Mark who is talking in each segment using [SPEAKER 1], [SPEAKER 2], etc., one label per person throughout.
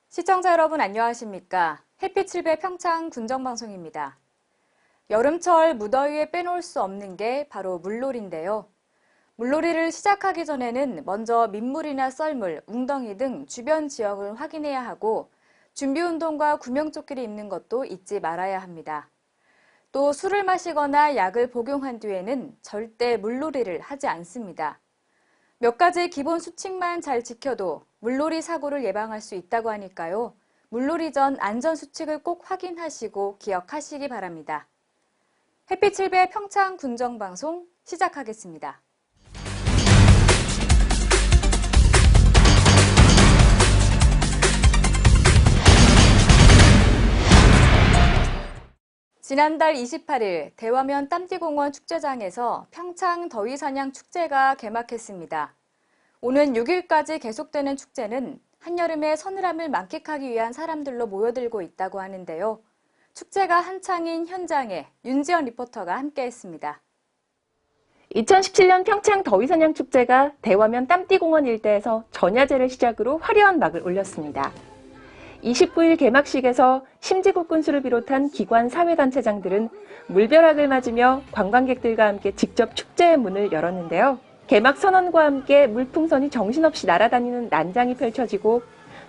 [SPEAKER 1] 시청자 여러분 안녕하십니까? 햇빛7배 평창 군정방송입니다. 여름철 무더위에 빼놓을 수 없는 게 바로 물놀이인데요. 물놀이를 시작하기 전에는 먼저 민물이나 썰물, 웅덩이 등 주변 지형을 확인해야 하고 준비운동과 구명조끼를 입는 것도 잊지 말아야 합니다. 또 술을 마시거나 약을 복용한 뒤에는 절대 물놀이를 하지 않습니다. 몇 가지 기본 수칙만 잘 지켜도 물놀이 사고를 예방할 수 있다고 하니까요. 물놀이 전 안전수칙을 꼭 확인하시고 기억하시기 바랍니다. 햇빛7배 평창 군정방송 시작하겠습니다. 지난달 28일 대화면 땀띠공원 축제장에서 평창 더위사냥 축제가 개막했습니다. 오는 6일까지 계속되는 축제는 한여름의 서늘함을 만끽하기 위한 사람들로 모여들고 있다고 하는데요. 축제가 한창인 현장에 윤지연 리포터가 함께했습니다.
[SPEAKER 2] 2017년 평창 더위사냥 축제가 대화면 땀띠공원 일대에서 전야제를 시작으로 화려한 막을 올렸습니다. 29일 개막식에서 심지국군수를 비롯한 기관 사회단체장들은 물벼락을 맞으며 관광객들과 함께 직접 축제의 문을 열었는데요. 개막 선언과 함께 물풍선이 정신없이 날아다니는 난장이 펼쳐지고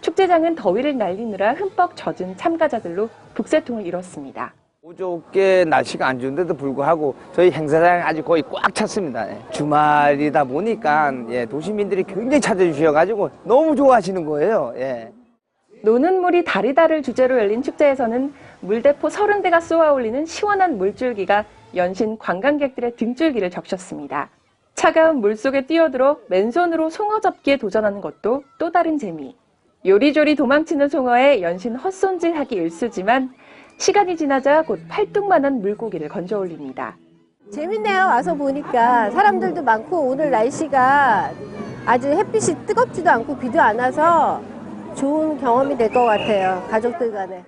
[SPEAKER 2] 축제장은 더위를 날리느라 흠뻑 젖은 참가자들로 북새통을 이뤘습니다.
[SPEAKER 3] 어저께 날씨가 안 좋은데도 불구하고 저희 행사장이 아주 거의 꽉 찼습니다. 주말이다 보니까 도시민들이 굉장히 찾아주셔가지고 너무 좋아하시는 거예요.
[SPEAKER 2] 노는 물이 다리다를 주제로 열린 축제에서는 물대포 30대가 쏘아올리는 시원한 물줄기가 연신 관광객들의 등줄기를 적셨습니다. 차가운 물속에 뛰어들어 맨손으로 송어 잡기에 도전하는 것도 또 다른 재미. 요리조리 도망치는 송어에 연신 헛손질하기 일쑤지만 시간이 지나자 곧 팔뚝만한 물고기를 건져 올립니다.
[SPEAKER 4] 재밌네요. 와서 보니까 사람들도 많고 오늘 날씨가 아주 햇빛이 뜨겁지도 않고 비도 안 와서 좋은 경험이 될 것 같아요. 가족들 간에.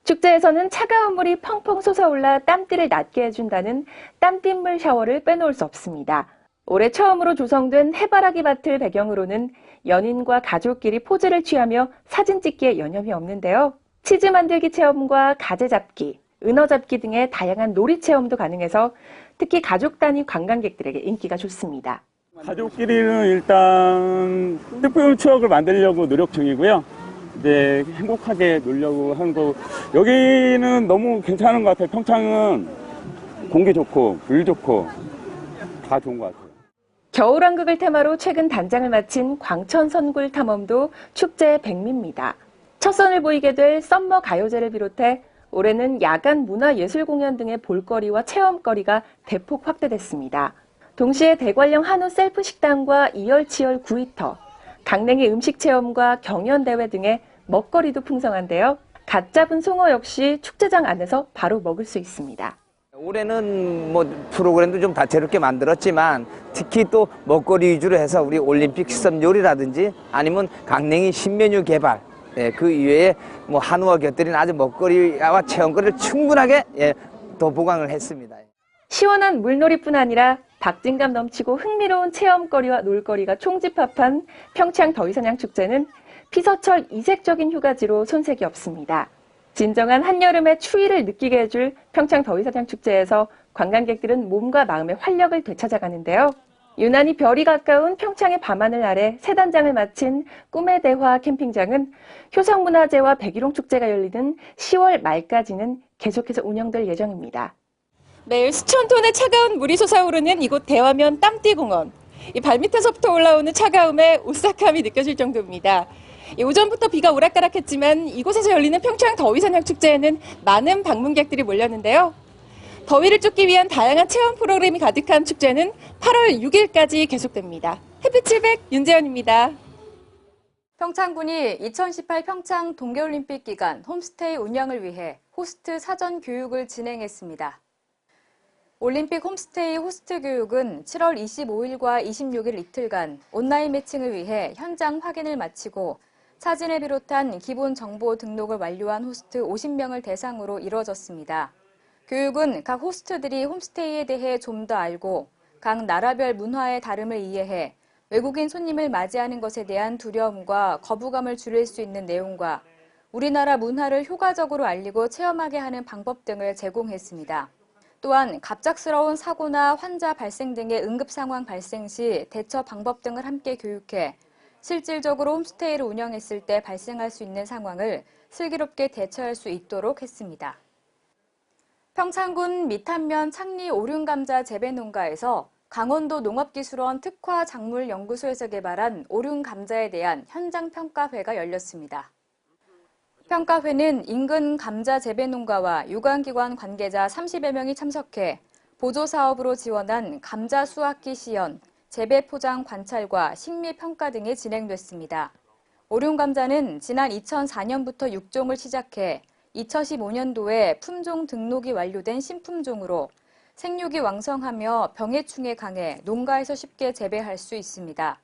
[SPEAKER 2] 축제에서는 차가운 물이 펑펑 솟아올라 땀띠를 낫게 해준다는 땀띠물 샤워를 빼놓을 수 없습니다. 올해 처음으로 조성된 해바라기 밭을 배경으로는 연인과 가족끼리 포즈를 취하며 사진 찍기에 여념이 없는데요. 치즈 만들기 체험과 가재 잡기, 은어 잡기 등의 다양한 놀이 체험도 가능해서 특히 가족 단위 관광객들에게 인기가 좋습니다.
[SPEAKER 5] 가족끼리는 일단 뜻깊은 추억을 만들려고 노력 중이고요. 이제 행복하게 놀려고 하는 거. 여기는 너무 괜찮은 것 같아요. 평창은 공기 좋고 물 좋고 다 좋은 것 같아요.
[SPEAKER 2] 겨울왕국을 테마로 최근 단장을 마친 광천선굴 탐험도 축제의 백미입니다. 첫 선을 보이게 될 썸머 가요제를 비롯해 올해는 야간 문화예술 공연 등의 볼거리와 체험거리가 대폭 확대됐습니다. 동시에 대관령 한우 셀프 식당과 이열치열 구이터, 강냉이 음식 체험과 경연대회 등의 먹거리도 풍성한데요. 갓 잡은 송어 역시 축제장 안에서 바로 먹을 수 있습니다.
[SPEAKER 3] 올해는 프로그램도 좀 다채롭게 만들었지만 특히 또 먹거리 위주로 해서 우리 올림픽 시선 요리라든지 아니면 강냉이 신메뉴 개발, 그 이외에 한우와 곁들인 아주 먹거리와 체험거리를 충분하게 더 보강을 했습니다.
[SPEAKER 2] 시원한 물놀이뿐 아니라 박진감 넘치고 흥미로운 체험거리와 놀거리가 총집합한 평창 더위사냥 축제는 피서철 이색적인 휴가지로 손색이 없습니다. 진정한 한여름의 추위를 느끼게 해줄 평창 더위사냥 축제에서 관광객들은 몸과 마음의 활력을 되찾아가는데요. 유난히 별이 가까운 평창의 밤하늘 아래 세 단장을 마친 꿈의 대화 캠핑장은 효성문화제와 백일홍 축제가 열리는 10월 말까지는 계속해서 운영될 예정입니다. 매일 수천 톤의 차가운 물이 솟아오르는 이곳 대화면 땀띠공원. 이 발밑에서부터 올라오는 차가움에 오싹함이 느껴질 정도입니다. 오전부터 비가 오락가락했지만 이곳에서 열리는 평창 더위사냥 축제에는 많은 방문객들이 몰렸는데요. 더위를 쫓기 위한 다양한 체험 프로그램이 가득한 축제는 8월 6일까지 계속됩니다. 햇빛700 윤재현입니다.
[SPEAKER 1] 평창군이 2018 평창 동계올림픽 기간 홈스테이 운영을 위해 호스트 사전 교육을 진행했습니다. 올림픽 홈스테이 호스트 교육은 7월 25일과 26일 이틀간 온라인 매칭을 위해 현장 확인을 마치고 사진을 비롯한 기본 정보 등록을 완료한 호스트 50명을 대상으로 이루어졌습니다. 교육은 각 호스트들이 홈스테이에 대해 좀 더 알고 각 나라별 문화의 다름을 이해해 외국인 손님을 맞이하는 것에 대한 두려움과 거부감을 줄일 수 있는 내용과 우리나라 문화를 효과적으로 알리고 체험하게 하는 방법 등을 제공했습니다. 또한 갑작스러운 사고나 환자 발생 등의 응급 상황 발생 시 대처 방법 등을 함께 교육해 실질적으로 홈스테이를 운영했을 때 발생할 수 있는 상황을 슬기롭게 대처할 수 있도록 했습니다. 평창군 미탄면 창리 오륜감자 재배농가에서 강원도 농업기술원 특화작물연구소에서 개발한 오륜감자에 대한 현장평가회가 열렸습니다. 평가회는 인근 감자 재배농가와 유관기관 관계자 30여 명이 참석해 보조사업으로 지원한 감자 수확기 시연, 재배 포장 관찰과 식미 평가 등이 진행됐습니다. 오륜감자는 지난 2004년부터 육종을 시작해 2015년도에 품종 등록이 완료된 신품종으로 생육이 왕성하며 병해충에 강해 농가에서 쉽게 재배할 수 있습니다.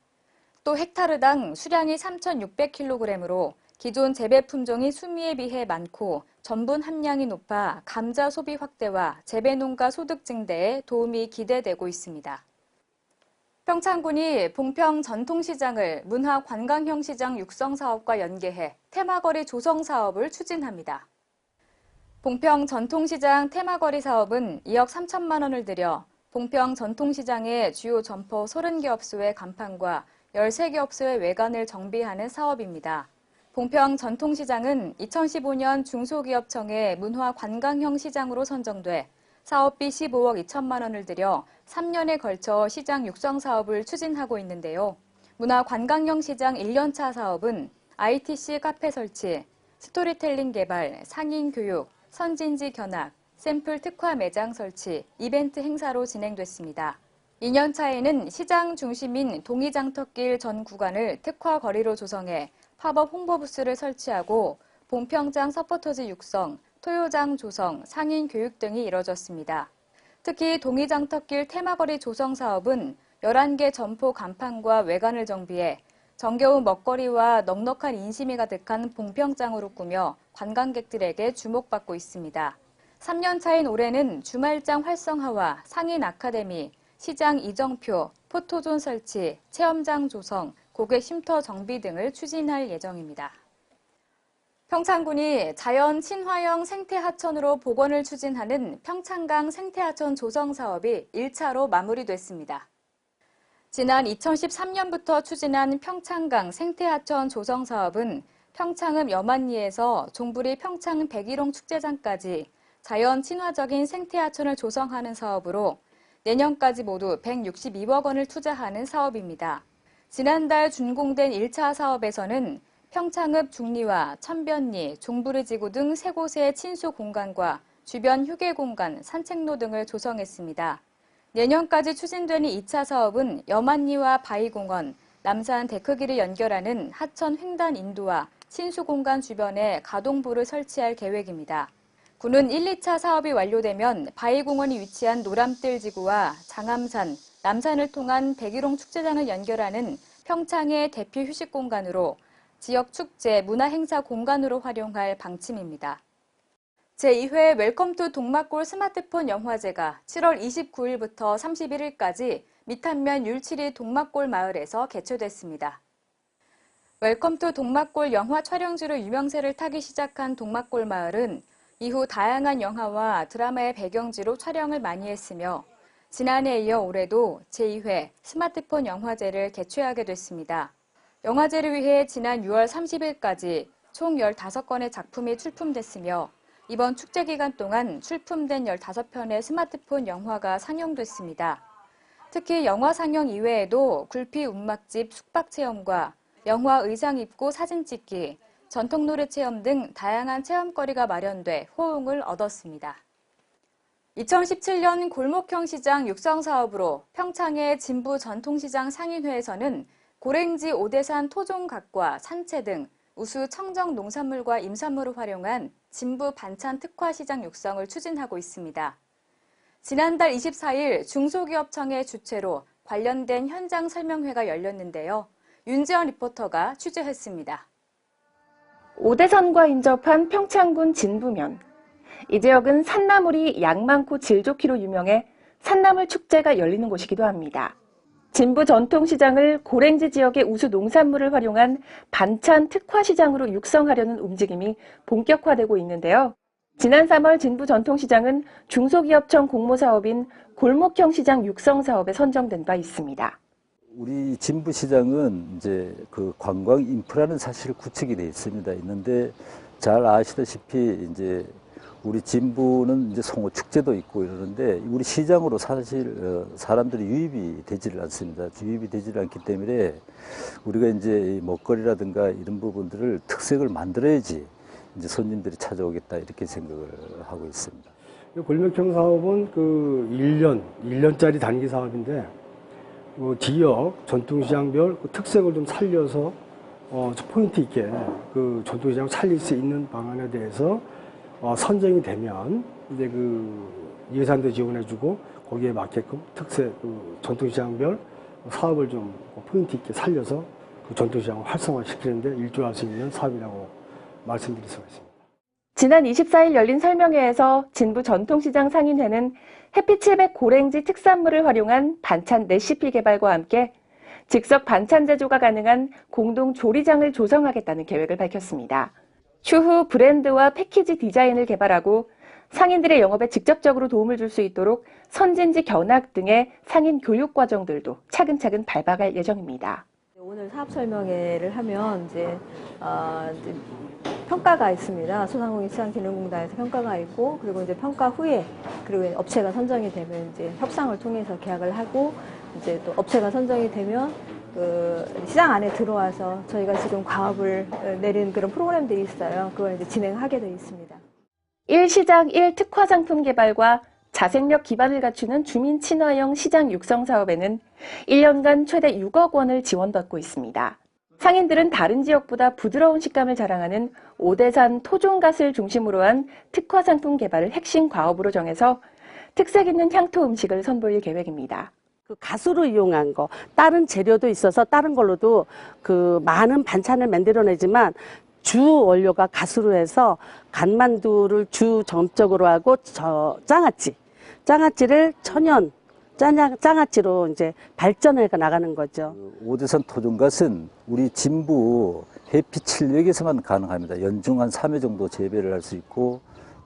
[SPEAKER 1] 또 헥타르당 수량이 3,600kg으로 기존 재배 품종이 수미에 비해 많고 전분 함량이 높아 감자 소비 확대와 재배 농가 소득 증대에 도움이 기대되고 있습니다. 평창군이 봉평 전통시장을 문화관광형 시장 육성 사업과 연계해 테마거리 조성 사업을 추진합니다. 봉평 전통시장 테마거리 사업은 2억 3천만 원을 들여 봉평 전통시장의 주요 점포 30개 업소의 간판과 13개 업소의 외관을 정비하는 사업입니다. 봉평 전통시장은 2015년 중소기업청의 문화관광형 시장으로 선정돼 사업비 15억 2천만 원을 들여 3년에 걸쳐 시장 육성 사업을 추진하고 있는데요. 문화관광형 시장 1년차 사업은 ITC 카페 설치, 스토리텔링 개발, 상인 교육, 선진지 견학, 샘플 특화 매장 설치, 이벤트 행사로 진행됐습니다. 2년차에는 시장 중심인 동이장터길 전 구간을 특화 거리로 조성해 팝업 홍보 부스를 설치하고 봉평장 서포터즈 육성, 토요장 조성, 상인 교육 등이 이뤄졌습니다. 특히 동이장터길 테마거리 조성 사업은 11개 점포 간판과 외관을 정비해 정겨운 먹거리와 넉넉한 인심이 가득한 봉평장으로 꾸며 관광객들에게 주목받고 있습니다. 3년 차인 올해는 주말장 활성화와 상인 아카데미, 시장 이정표, 포토존 설치, 체험장 조성, 고객 쉼터 정비 등을 추진할 예정입니다. 평창군이 자연 친화형 생태하천으로 복원을 추진하는 평창강 생태하천 조성 사업이 1차로 마무리됐습니다. 지난 2013년부터 추진한 평창강 생태하천 조성 사업은 평창읍 여만리에서 종부리 평창 백일홍 축제장까지 자연 친화적인 생태하천을 조성하는 사업으로 내년까지 모두 162억 원을 투자하는 사업입니다. 지난달 준공된 1차 사업에서는 평창읍 중리와 천변리, 종부리지구 등 3곳의 친수 공간과 주변 휴게 공간, 산책로 등을 조성했습니다. 내년까지 추진되는 2차 사업은 여만리와 바위공원, 남산 데크길을 연결하는 하천 횡단 인도와 친수 공간 주변에 가동부를 설치할 계획입니다. 군은 1, 2차 사업이 완료되면 바위공원이 위치한 노람뜰지구와 장암산, 남산을 통한 백일홍 축제장을 연결하는 평창의 대표 휴식 공간으로 지역 축제, 문화행사 공간으로 활용할 방침입니다. 제2회 웰컴 투 동막골 스마트폰 영화제가 7월 29일부터 31일까지 미탄면 율치리 동막골 마을에서 개최됐습니다. 웰컴 투 동막골 영화 촬영지로 유명세를 타기 시작한 동막골 마을은 이후 다양한 영화와 드라마의 배경지로 촬영을 많이 했으며 지난해에 이어 올해도 제2회 스마트폰 영화제를 개최하게 됐습니다. 영화제를 위해 지난 6월 30일까지 총 15건의 작품이 출품됐으며 이번 축제 기간 동안 출품된 15편의 스마트폰 영화가 상영됐습니다. 특히 영화 상영 이외에도 굴피 운막집 숙박 체험과 영화 의상 입고 사진 찍기, 전통노래 체험 등 다양한 체험거리가 마련돼 호응을 얻었습니다. 2017년 골목형 시장 육성 사업으로 평창의 진부 전통시장 상인회에서는 고랭지 오대산 토종각과 산채 등 우수 청정 농산물과 임산물을 활용한 진부 반찬 특화 시장 육성을 추진하고 있습니다. 지난달 24일 중소기업청의 주최로 관련된 현장 설명회가 열렸는데요. 윤지연 리포터가 취재했습니다.
[SPEAKER 2] 오대산과 인접한 평창군 진부면. 이 지역은 산나물이 양 많고 질 좋기로 유명해 산나물 축제가 열리는 곳이기도 합니다. 진부 전통시장을 고랭지 지역의 우수 농산물을 활용한 반찬 특화시장으로 육성하려는 움직임이 본격화되고 있는데요. 지난 3월 진부 전통시장은 중소기업청 공모사업인 골목형 시장 육성사업에 선정된 바 있습니다.
[SPEAKER 6] 우리 진부시장은 이제 그 관광 인프라는 사실 구축이 되어 있는데 잘 아시다시피 이제 우리 진부는 이제 송어 축제도 있고 이러는데 우리 시장으로 사실 사람들이 유입이 되지를 않습니다. 유입이 되지를 않기 때문에 우리가 이제 먹거리라든가 이런 부분들을 특색을 만들어야지 이제 손님들이 찾아오겠다 이렇게 생각을 하고 있습니다.
[SPEAKER 7] 골목형 사업은 그 1년짜리 단기 사업인데 지역 전통시장별 그 특색을 좀 살려서 포인트 있게 그 전통시장을 살릴 수 있는 방안에 대해서 선정이 되면 이제 그 예산도 지원해주고 거기에 맞게끔 특색 그 전통시장별 사업을 좀 포인트 있게 살려서 그 전통시장을 활성화시키는데 일조할 수 있는 사업이라고 말씀드릴 수가 있습니다.
[SPEAKER 2] 지난 24일 열린 설명회에서 진부 전통시장 상인회는 햇빛700 고랭지 특산물을 활용한 반찬 레시피 개발과 함께 즉석 반찬 제조가 가능한 공동 조리장을 조성하겠다는 계획을 밝혔습니다. 추후 브랜드와 패키지 디자인을 개발하고 상인들의 영업에 직접적으로 도움을 줄 수 있도록 선진지 견학 등의 상인 교육 과정들도 차근차근 밟아갈 예정입니다.
[SPEAKER 8] 오늘 사업 설명회를 하면 이제 평가가 있습니다. 소상공인시장진흥공단에서 평가가 있고, 그리고 이제 평가 후에, 그리고 업체가 선정이 되면 이제 협상을 통해서 계약을 하고, 이제 또 업체가 선정이 되면 그 시장 안에 들어와서 저희가 지금 과업을 내린 그런 프로그램들이 있어요. 그걸 이제 진행하게 되어 있습니다.
[SPEAKER 2] 1시장 1특화 상품 개발과 자생력 기반을 갖추는 주민 친화형 시장 육성 사업에는 1년간 최대 6억 원을 지원받고 있습니다. 상인들은 다른 지역보다 부드러운 식감을 자랑하는 오대산 토종갓을 중심으로 한 특화 상품 개발을 핵심 과업으로 정해서 특색 있는 향토 음식을 선보일 계획입니다.
[SPEAKER 9] 그 가수로 이용한 거, 다른 재료도 있어서 다른 걸로도 그 많은 반찬을 만들어내지만 주 원료가 가수로 해서 간만두를 주 점적으로 하고 장아찌를 천연 장아찌로 이제 발전해 나가는 거죠.
[SPEAKER 6] 오대산 토종갓은 우리 진부 해피칠역에서만 가능합니다. 연중 한 3회 정도 재배를 할 수 있고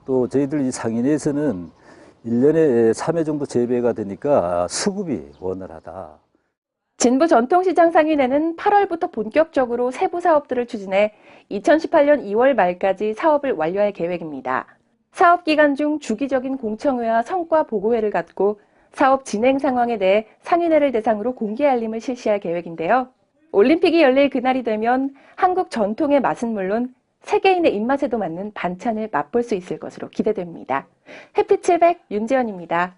[SPEAKER 6] 또 저희들 이 상인회에서는 1년에 3회 정도 재배가 되니까 수급이 원활하다.
[SPEAKER 2] 진부 전통시장 상인회는 8월부터 본격적으로 세부 사업들을 추진해 2018년 2월 말까지 사업을 완료할 계획입니다. 사업 기간 중 주기적인 공청회와 성과 보고회를 갖고 사업 진행 상황에 대해 상인회를 대상으로 공개 알림을 실시할 계획인데요. 올림픽이 열릴 그날이 되면 한국 전통의 맛은 물론 세계인의 입맛에도 맞는 반찬을 맛볼 수 있을 것으로 기대됩니다. 햇빛700 윤재현입니다.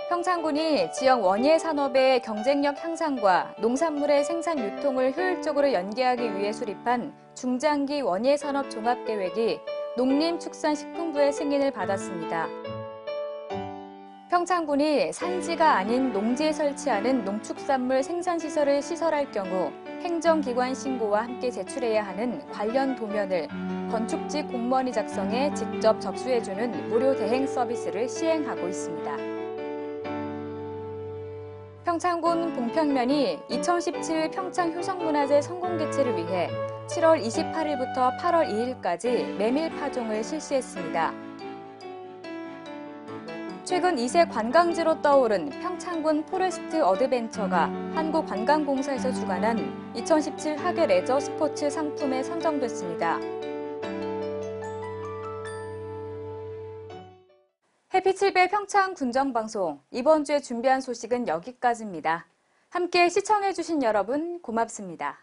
[SPEAKER 1] 평창군이 지역 원예 산업의 경쟁력 향상과 농산물의 생산 유통을 효율적으로 연계하기 위해 수립한 중장기 원예 산업 종합 계획이 농림축산식품부의 승인을 받았습니다. 평창군이 산지가 아닌 농지에 설치하는 농축산물 생산시설을 시설할 경우 행정기관 신고와 함께 제출해야 하는 관련 도면을 건축지 공무원이 작성해 직접 접수해주는 무료 대행 서비스를 시행하고 있습니다. 평창군 봉평면이 2017 평창 효성문화재 성공 개최를 위해 7월 28일부터 8월 2일까지 메밀 파종을 실시했습니다. 최근 2세 관광지로 떠오른 평창군 포레스트 어드벤처가 한국관광공사에서 주관한 2017 하계 레저 스포츠 상품에 선정됐습니다. 햇빛700 평창 군정방송, 이번 주에 준비한 소식은 여기까지입니다. 함께 시청해주신 여러분 고맙습니다.